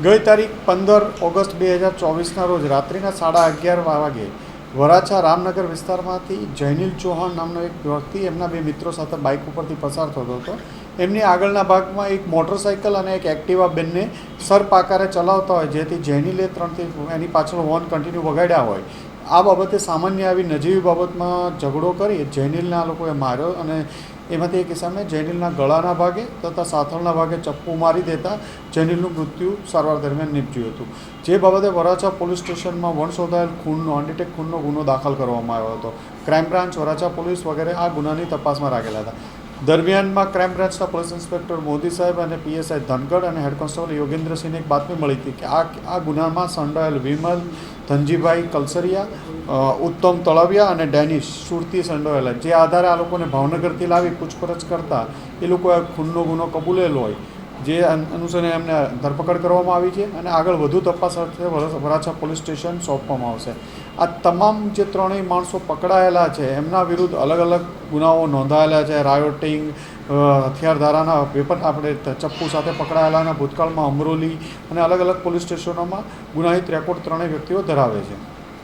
ગઈ તારીખ 15 ઓગસ્ટ 2024ના રોજ રાત્રિના 11:30 વાગે વરાછા રામનગર વિસ્તારમાંથી જૈનિલ ચૌહાણ નામનો એક વ્યક્તિ એમના બે મિત્રો સાથે બાઇક ઉપરથી પસાર થતો હતો. એમની આગળના ભાગમાં એક મોટરસાઇકલ અને એક એક્ટિવા બેનને સરપાકારે ચલાવતા હોય, જેથી જૈનિલે 3થી એની પાછળ હોર્ન કન્ટિન્યુ વગાડ્યા હોય. આ બાબતે સામાન્ય આવી નજીવી બાબતમાં ઝઘડો કરી જૈનિલના લોકોએ માર્યો અને એમાંથી એક કિસ્સામાં જૈનિલના ગળાના ભાગે તથા સાથળના ભાગે ચપ્પુ મારી દેતા જૈનિલનું મૃત્યુ સારવાર દરમિયાન નીપજ્યું હતું. જે બાબતે વરાછા પોલીસ સ્ટેશનમાં વણશોધાયેલ ખૂનનો અનડિટેક્ટ ખૂનનો ગુનો દાખલ કરવામાં આવ્યો હતો. ક્રાઇમ બ્રાન્ચ, વરાછા પોલીસ વગેરે આ ગુનાની તપાસમાં રાખેલા હતા. દરમિયાનમાં ક્રાઇમ બ્રાન્ચના પોલીસ ઇન્સ્પેક્ટર મોદી સાહેબ અને પીએસઆઈ ધનગઢ અને હેડ કોન્સ્ટેબલ યોગેન્દ્રસિંહને એક બાતમી મળી હતી કે આ ગુનામાં સંડોવાયેલ વિમલ, ધનજીભાઈ કલસરિયા, ઉત્તમ તળવિયા અને ડેનિશ સુરતી સંડોવાયેલા. જે આધારે આ લોકોને ભાવનગરથી લાવી પૂછપરછ કરતા એ લોકોએ ખૂનનો ગુનો કબૂલેલો હોય, જે અનુસંધાને એમને ધરપકડ કરવામાં આવી છે અને આગળ વધુ તપાસ અર્થે વરાછા પોલીસ સ્ટેશન સોંપવામાં આવશે. આ તમામ જે ત્રણેય માણસો પકડાયેલા છે એમના વિરુદ્ધ અલગ અલગ ગુનાઓ નોંધાયેલા છે. રાયોટિંગ, હથિયાર ધારાના વેપન, આપણે ચપ્પુ સાથે પકડાયેલાના ભૂતકાળમાં અમરોલી અને અલગ અલગ પોલીસ સ્ટેશનોમાં ગુનાહિત રેકોર્ડ ત્રણેય વ્યક્તિઓ ધરાવે છે.